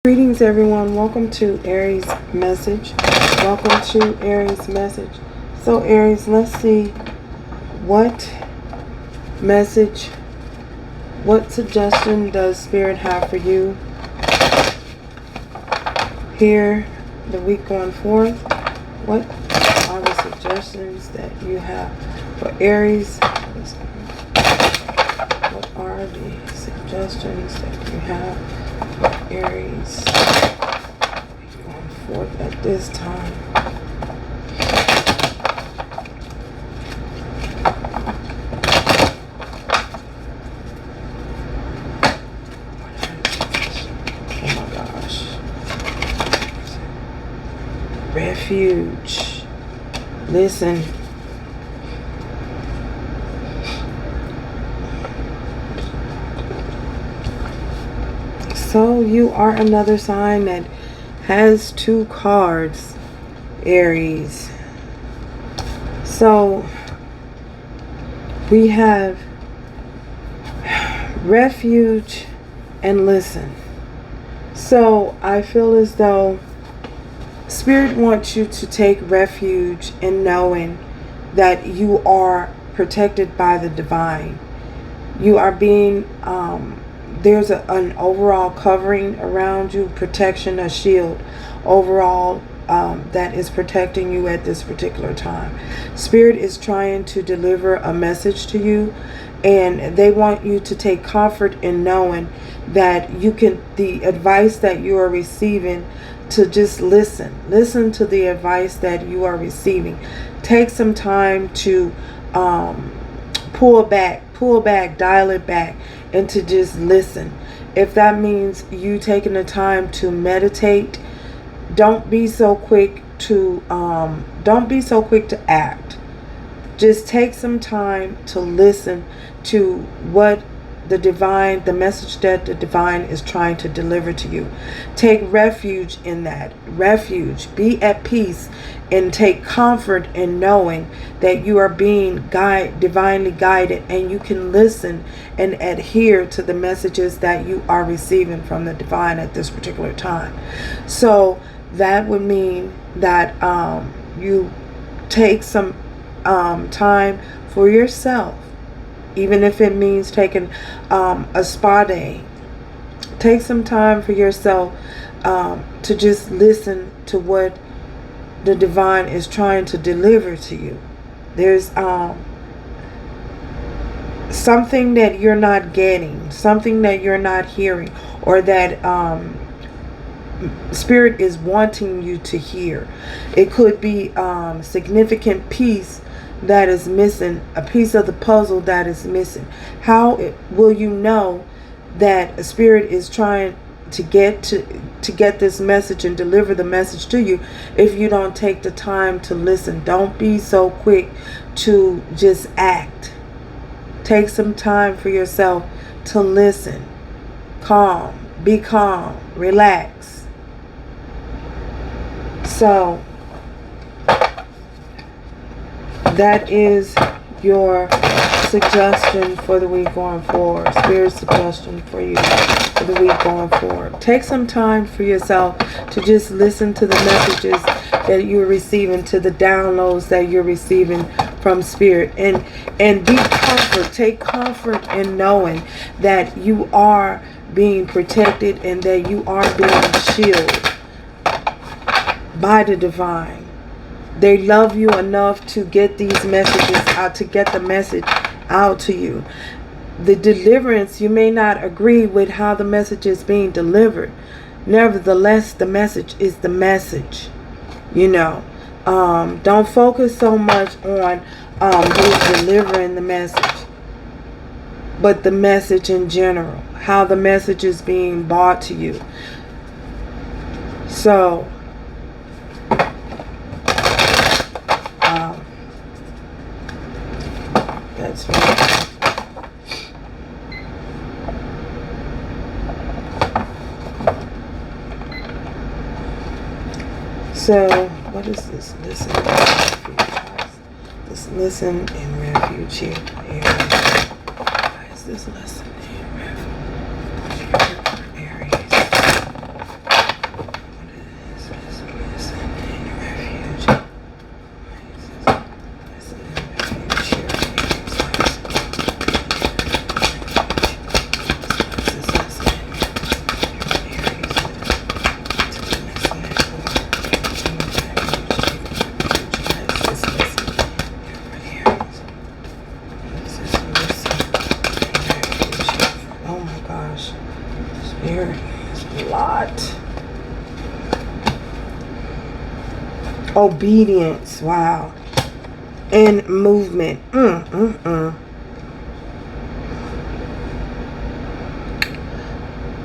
Greetings everyone, welcome to Aries message. Welcome to Aries message. So Aries, let's see what message, what suggestion does Spirit have for you here the week going forth? What are the suggestions that you have for Aries? What are the suggestions that you have for Aries going forth at this time? Oh my gosh. Refuge. Listen. So you are another sign that has two cards, Aries. So we have refuge and listen. So I feel as though Spirit wants you to take refuge in knowing that you are protected by the divine. You are being there's an overall covering around you, protection, a shield overall that is protecting you at this particular time. Spirit is trying to deliver a message to you, and they want you to take comfort in knowing that you can, the advice that you are receiving, to just listen to the advice that you are receiving. Take some time to pull back, dial it back, and to just listen. If that means you taking the time to meditate, don't be so quick to act. Just take some time to listen to what the message that the divine is trying to deliver to you. Take refuge in that. Refuge. Be at peace and take comfort in knowing that you are being divinely guided, and you can listen and adhere to the messages that you are receiving from the divine at this particular time. So that would mean that you take some time for yourself. Even if it means taking a spa day, take some time for yourself to just listen to what the divine is trying to deliver to you. There's something that you're not getting, something that you're not hearing, or that Spirit is wanting you to hear. It could be significant piece that is missing, a piece of the puzzle that is missing. How will you know that a Spirit is trying to get this message and deliver the message to you if you don't take the time to listen? Don't be so quick to just act. Take some time for yourself to listen. Be calm, relax. So that is your suggestion for the week going forward. Spirit suggestion for you for the week going forward. Take some time for yourself to just listen to the messages that you're receiving, to the downloads that you're receiving from Spirit, and be comfort. Take comfort in knowing that you are being protected and that you are being shielded by the divine. They love you enough to get these messages out, to get the message out to you. The deliverance, you may not agree with how the message is being delivered. Nevertheless, the message is the message. Don't focus so much on who's delivering the message, but the message in general, how the message is being brought to you. So that's right. So what is this? Listen in refuge. This listen in refuge here. Why is this lesson in refuge? Aries. got obedience. Wow. And movement.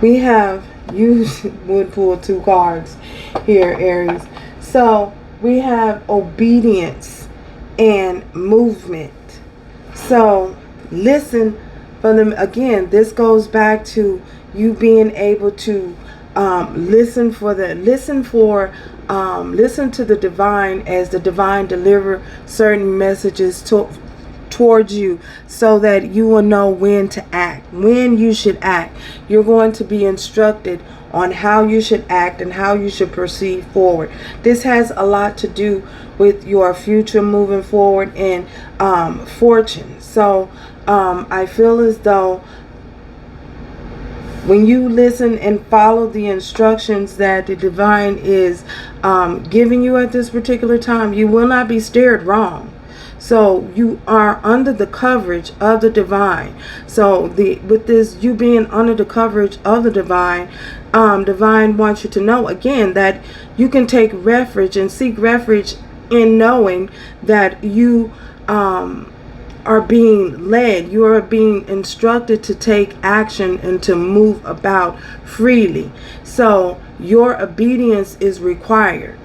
We have, you would pull 2 cards here, Aries. So we have obedience and movement. So listen for them. Again, this goes back to you being able to listen to the divine as the divine deliver certain messages towards you, so that you will know when to act, when you should act. You're going to be instructed on how you should act and how you should proceed forward. This has a lot to do with your future moving forward and fortune. So I feel as though when you listen and follow the instructions that the divine is giving you at this particular time, you will not be steered wrong. So you are under the coverage of the divine. So with this, you being under the coverage of the divine, divine wants you to know again that you can take refuge and seek refuge in knowing that you are being led. You are being instructed to take action and to move about freely. So your obedience is required.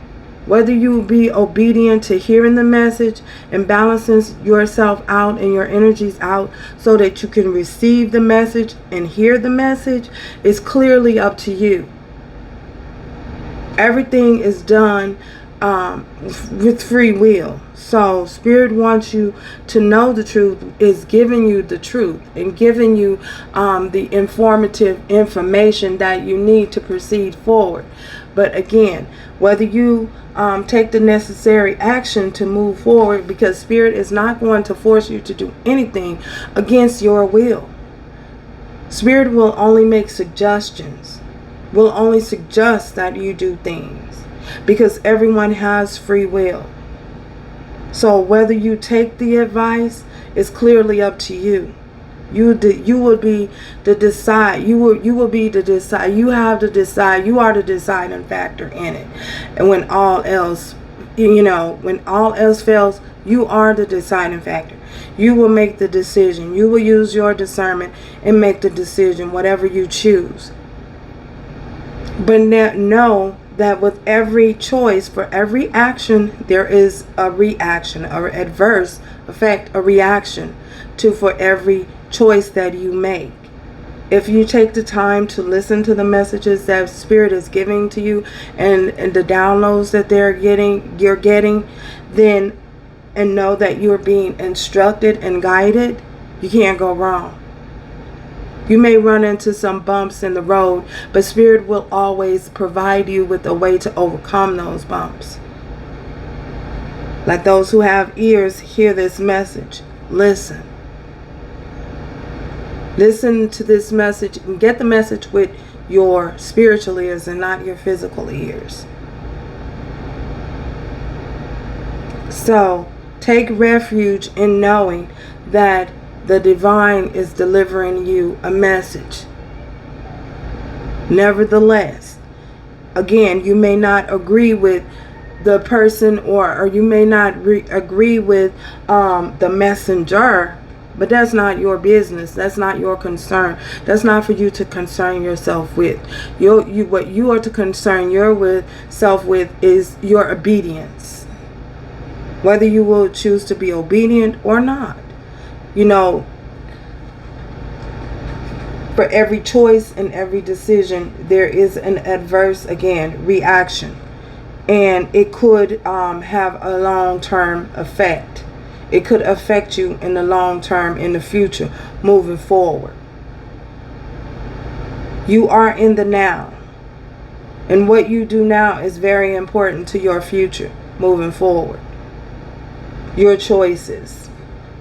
Whether you be obedient to hearing the message and balancing yourself out and your energies out so that you can receive the message and hear the message, is clearly up to you. Everything is done with free will. So Spirit wants you to know the truth, is giving you the truth and giving you the informative information that you need to proceed forward. But again, whether you take the necessary action to move forward, because Spirit is not going to force you to do anything against your will. Spirit will only make suggestions, will only suggest that you do things, because everyone has free will. So whether you take the advice is clearly up to you. You will be the decide. You will be the decide. You have to decide. You are the deciding factor in it. And when all else, when all else fails, you are the deciding factor. You will make the decision. You will use your discernment and make the decision, whatever you choose. But know that with every choice, for every action, there is a reaction, or adverse effect, a reaction for every choice that you make. If you take the time to listen to the messages that Spirit is giving to you and the downloads that you're getting, then, and know that you're being instructed and guided, you can't go wrong. You may run into some bumps in the road, but Spirit will always provide you with a way to overcome those bumps. Like those who have ears, hear this message. Listen. Listen to this message and get the message with your spiritual ears and not your physical ears. So take refuge in knowing that the divine is delivering you a message. Nevertheless, again, you may not agree with the person, or you may not agree with the messenger, but that's not your business. That's not your concern. That's not for you to concern yourself with. What you are to concern yourself with is your obedience. Whether you will choose to be obedient or not. For every choice and every decision, there is an adverse, again, reaction. And it could have a long-term effect. It could affect you in the long term, in the future, moving forward. You are in the now. And what you do now is very important to your future, moving forward. Your choices.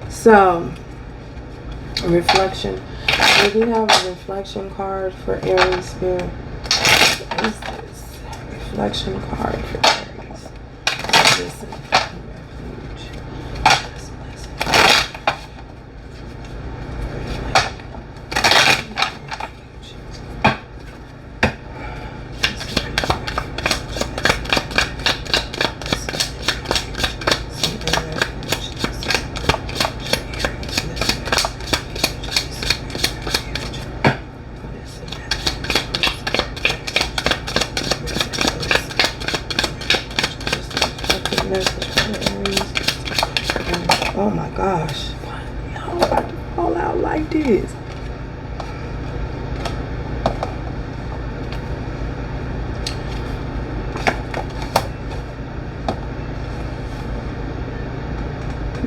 So, reflection. Do we have a reflection card for Aries Spirit? What is this? Reflection card for Aries. Listen. positive message for Aries. Oh my gosh. Y'all about to fall out like this.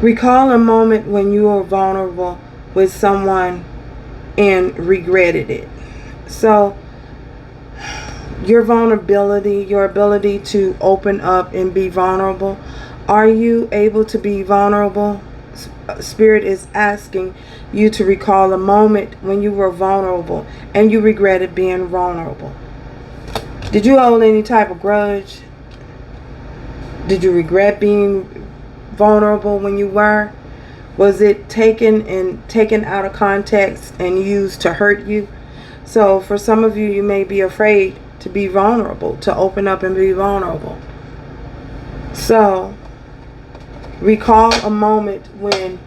Recall a moment when you were vulnerable with someone and regretted it. So your vulnerability, your ability to open up and be vulnerable. Are you able to be vulnerable? Spirit is asking you to recall a moment when you were vulnerable and you regretted being vulnerable. Did you hold any type of grudge? Did you regret being vulnerable when you were? Was it taken out of context and used to hurt you? So for some of you, you may be afraid to be vulnerable, to open up and be vulnerable. So recall a moment when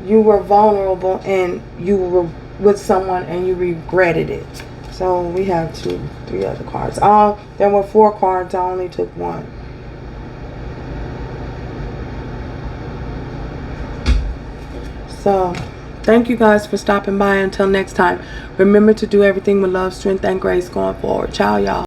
you were vulnerable and you were with someone and you regretted it. So we have 3 other cards. There were 4 cards. I only took 1. So thank you guys for stopping by. Until next time, remember to do everything with love, strength, and grace going forward. Ciao, y'all.